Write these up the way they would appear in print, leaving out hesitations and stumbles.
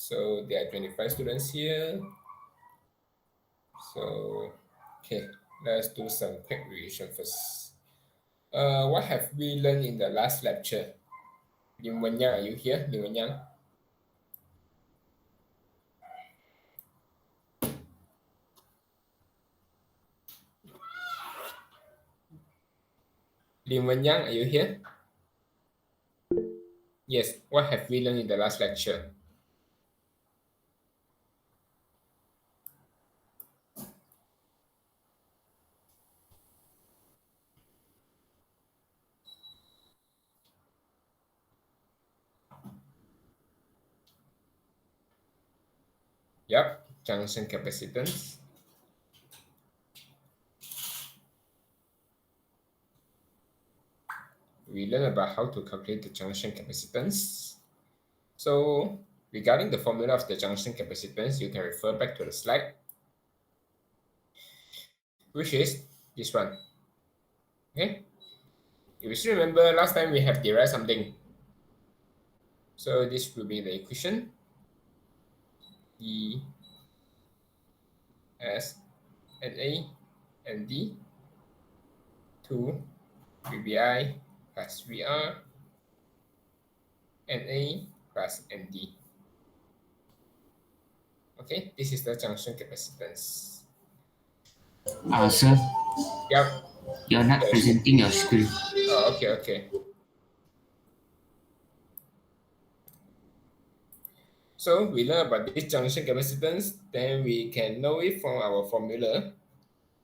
So there are 25 students here. So, okay, let's do some quick revision first. What have we learned in the last lecture? Lim Wen Yang, are you here? Lim Wen Yang? Lim Wen Yang, are you here? Yes, what have we learned in the last lecture? Yep, junction capacitance. We learned about how to calculate the junction capacitance. So, regarding the formula of the junction capacitance, you can refer back to the slide, which is this one. Okay, if you still remember, last time we have derived something. So, this will be the equation E S and A and D to VBI plus VR and A plus ND. Okay, this is the junction capacitance. Sir, Yep. you're not Yes. presenting your screen. Oh, okay, okay. So we learn about this junction capacitance, then we can know it from our formula,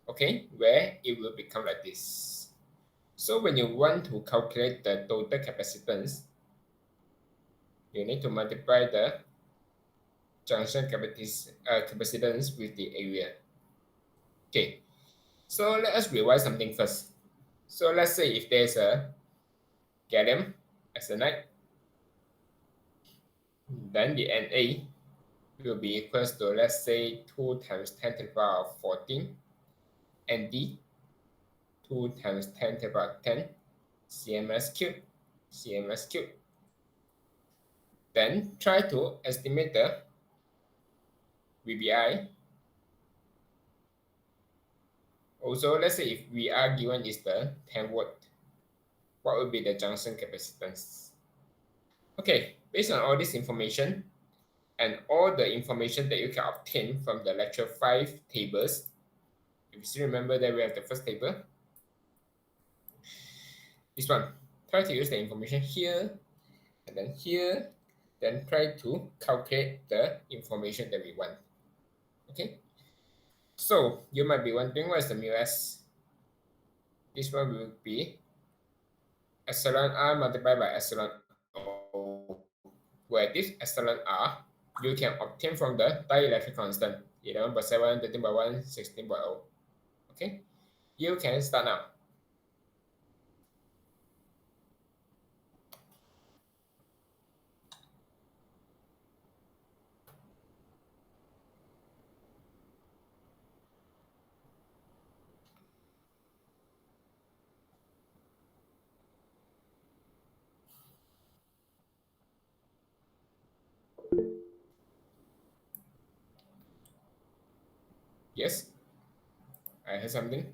okay, where it will become like this. So when you want to calculate the total capacitance, you need to multiply the junction capacitance with the area. Okay, so let us revise something first. So let's say if there's a gallium arsenide, then the Na will be equals to, let's say, 2 times 10 to the power of 14, and D 2 times 10 to the power of 10 cms cube, cms cube. Then try to estimate the VBI. Also, let's say if VR given is the 10 watt, what would be the junction capacitance? Okay, based on all this information and all the information that you can obtain from the lecture 5 tables, if you still remember that we have the first table, this one, try to use the information here and then here, then try to calculate the information that we want. Okay, so you might be wondering what is the mu s. This one will be epsilon r multiplied by epsilon o, where this epsilon r you can obtain from the dielectric constant 11.7, 13.1, 16.0. Okay, you can start now. Yes, I heard something.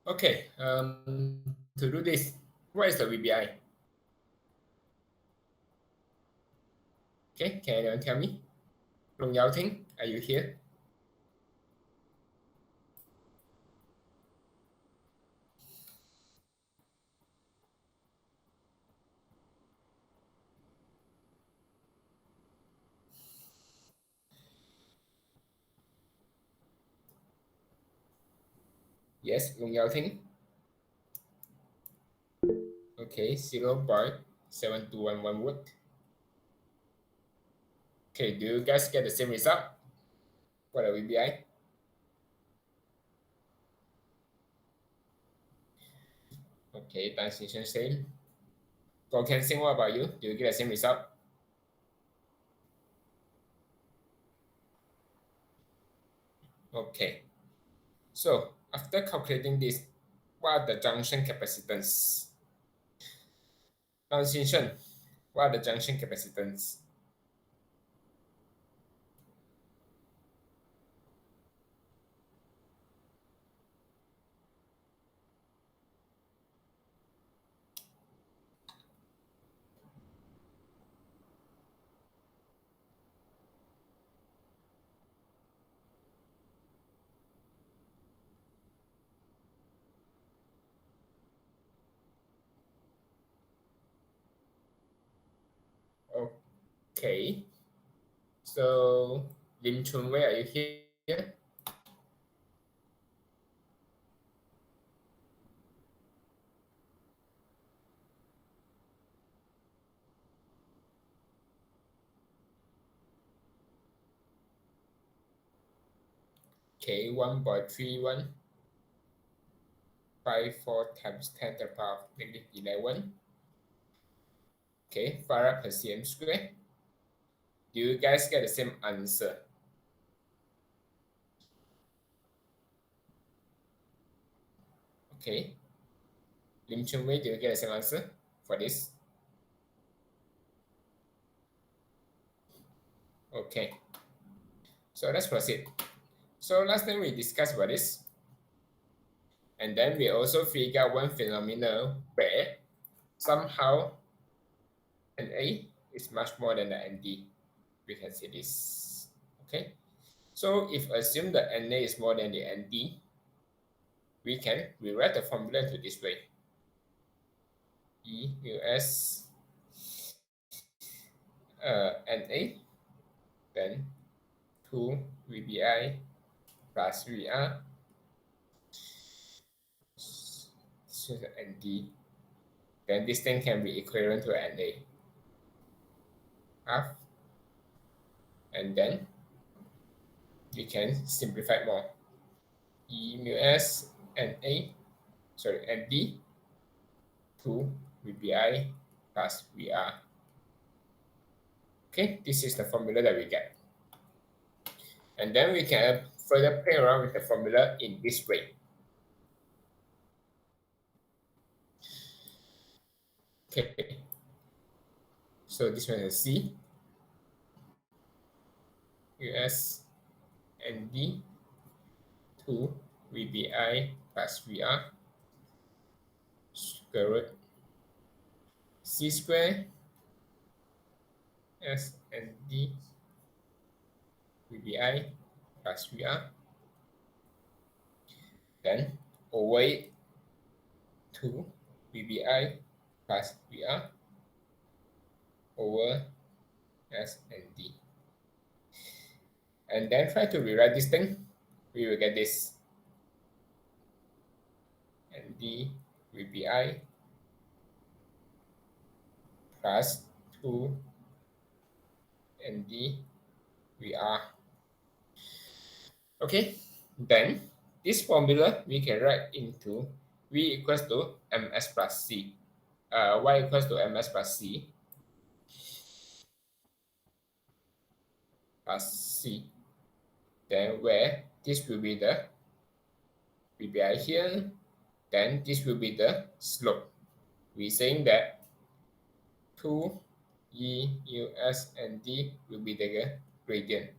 Okay, to do this, what is the VBI? Okay, can anyone tell me? Long Yao Ting, are you here? Yes, Long Yao Ting. Okay, 0.7211 watt. Okay, do you guys get the same result? What are VBI? Okay, transition same. Go Ken Sing, what about you? Do you get the same result? Okay, so after calculating this, what are the junction capacitance? Transition, what are the junction capacitance? Okay, so Lim Chun Wei, are you here? Okay, 1.3154 times 10 to the power of negative 11. Okay, Farad per cm square. Do you guys get the same answer? Okay, Lim Chun Wei, do you get the same answer for this? Okay, so let's proceed. So last time we discussed about this, and then we also figure out one phenomenon where somehow NA is much more than the ND. We can see this. Okay, so if assume the NA is more than the ND, we can rewrite the formula to this way. E mu S NA, then 2 VBI plus VR, so the ND, then this thing can be equivalent to NA half, and then you can simplify more. E mu S NA, sorry, ND 2 VBI plus VR. Okay, this is the formula that we get. And then we can further play around with the formula in this way. Okay, so this one is C, US, and D, 2 VBI plus VR, square root C square, S and D, VBI plus VR, then over it, 2 VBI plus VR over S and D. And then try to rewrite this thing, we will get this. And D VBI plus 2 ND VR. Okay, then this formula we can write into V equals to MS plus C. Y equals to MS plus C plus C. Then where this will be the VBI here, then this will be the slope. We're saying that 2 E, U, S, and D will be the gradient.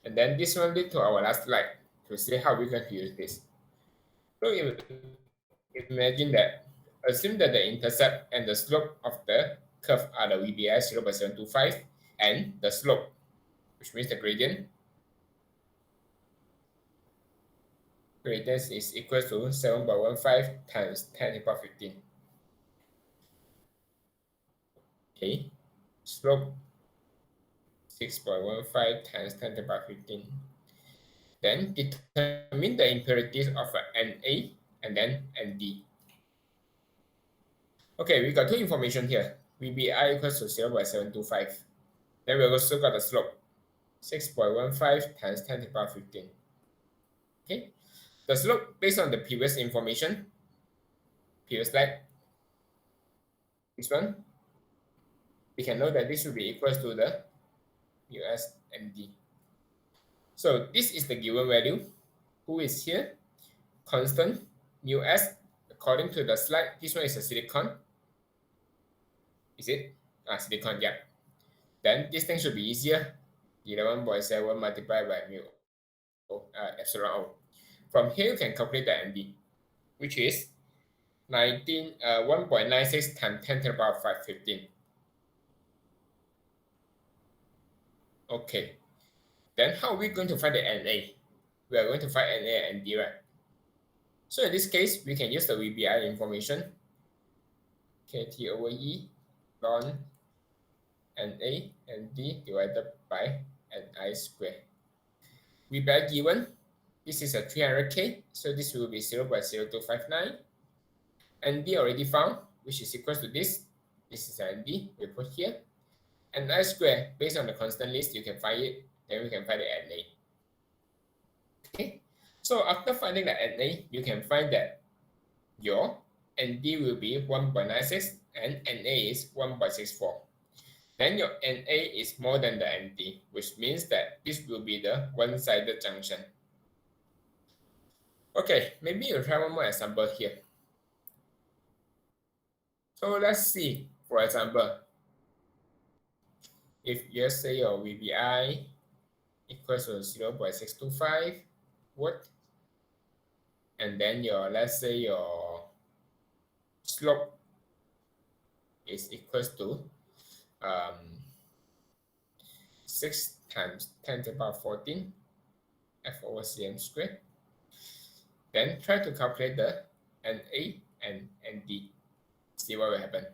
And then this will lead to our last slide to see how we're going to use this. So imagine that, assume that the intercept and the slope of the curve are the VBI 0.725 and the slope, which means the gradient is equal to 7.15 times 10 to the power 15. Okay, slope 6.15 times 10 to the power 15. Then determine the impurities of Na and then Nd. Okay, we got two information here. VBI equals to 0.725. Then we also got the slope 6.15 times 10 to the power 15. Okay, the slope based on the previous information, previous slide, this one, we can know that this will be equals to the US Nd. So this is the given value. Who is here? Constant mu s. According to the slide, this one is a silicon. Is it? Silicon, yeah. Then this thing should be easier. 11.7 multiplied by mu epsilon O. From here, you can calculate the MD, which is 1.96 times 10 to the power 5, 15. Okay. Then how are we going to find the NA? We are going to find NA and ND, right? So in this case, we can use the VBI information. KT over E ln NA and D divided by NI squared. VBI given, this is a 300K, so this will be 0.0259. ND already found, which is equal to this. This is ND, we put here. NI squared, based on the constant list, you can find it, then we can find the NA. Okay, so after finding the NA, you can find that your ND will be 1.96 and NA is 1.64. Then your NA is more than the ND, which means that this will be the one-sided junction. Okay, maybe you try one more example here. So let's see, for example, if you say your VBI equals to 0.625 volt, and then your, let's say your slope is equals to 6 times 10 to the power 14 F over cm squared. Then try to calculate the NA and ND. See what will happen.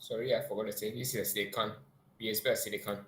Sorry, I forgot to say this is a silicon. We expect silicon.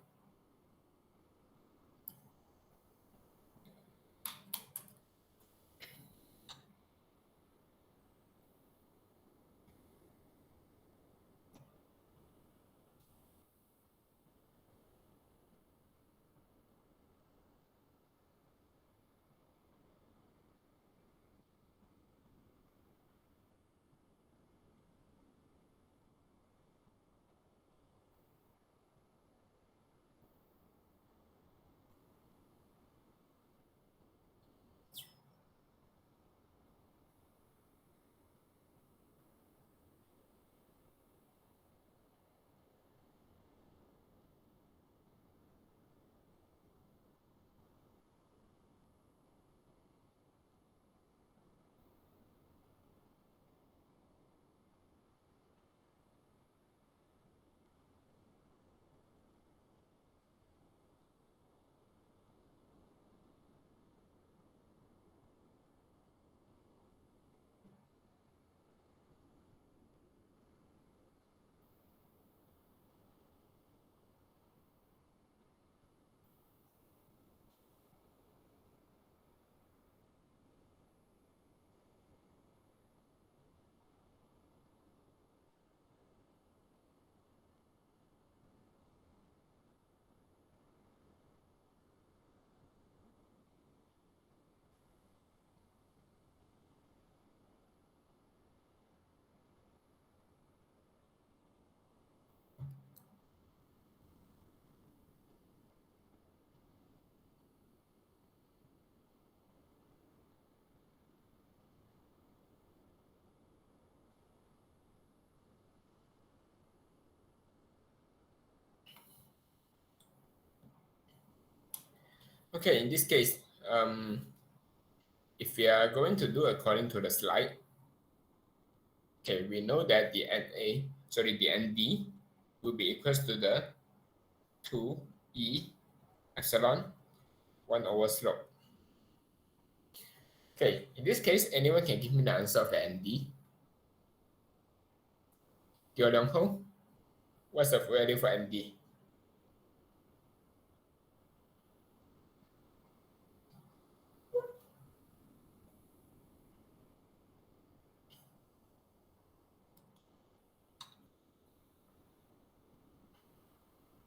Okay, in this case, if we are going to do according to the slide, okay, we know that the ND will be equals to the 2E epsilon 1 over slope. Okay, in this case, anyone can give me the answer of the ND? Teo Dong Ho, what's the value for ND?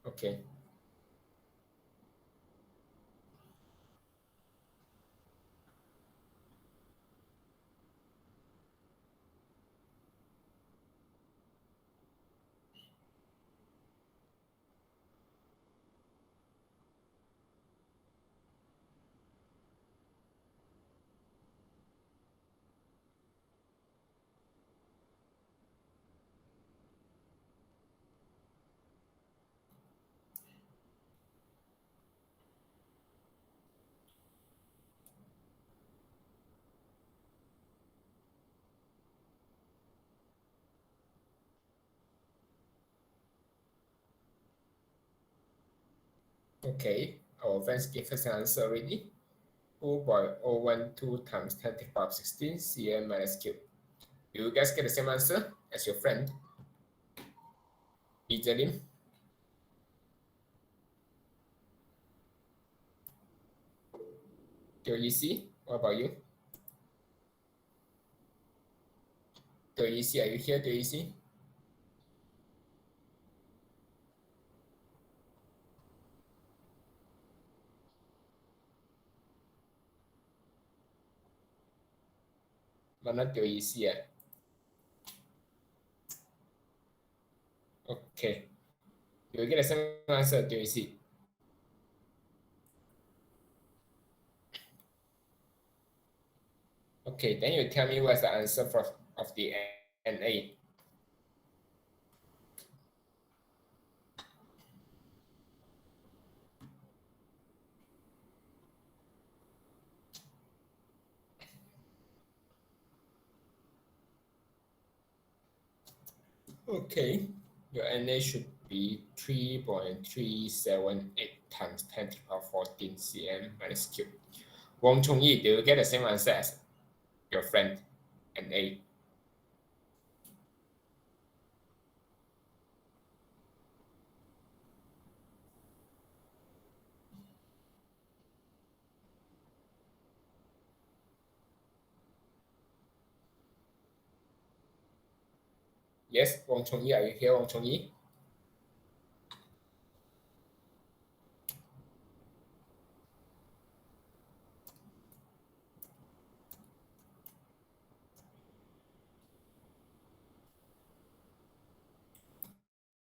Okay, okay, our friends give us an answer already. 2.012 times 10 to the power of 16 cm minus cube. Do you guys get the same answer as your friend, Ijalim? Teo Yisi, what about you? Teo Yisi, are you here, Teo Yisi? Mana Teo Yisi ya? Okay, you will get the same answer, Teo Yisi. Okay, then you tell me what's the answer for, of the NA. Okay, your NA should be 3.378 times 10 to the power 14 cm minus cube. Wong Chung Yi, do you get the same answer as your friend NA? Yes, Wong Chong Yi, are you here, Wong Chong Yi?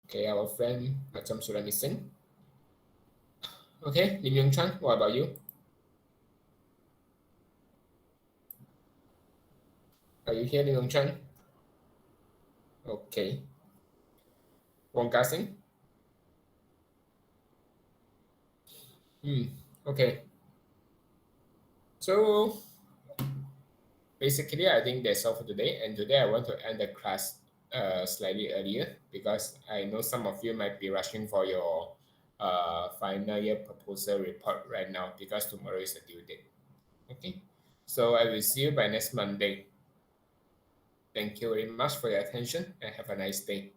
Okay, our friend Macam sudah missing. Okay, Lim Yong Chan, what about you? Are you here, Lim Yong Chan? Okay. Wong Ka Sing? Okay. So basically, I think that's all for today. And today I want to end the class slightly earlier because I know some of you might be rushing for your final year proposal report right now because tomorrow is the due date. Okay. So I will see you by next Monday. Thank you very much for your attention and have a nice day.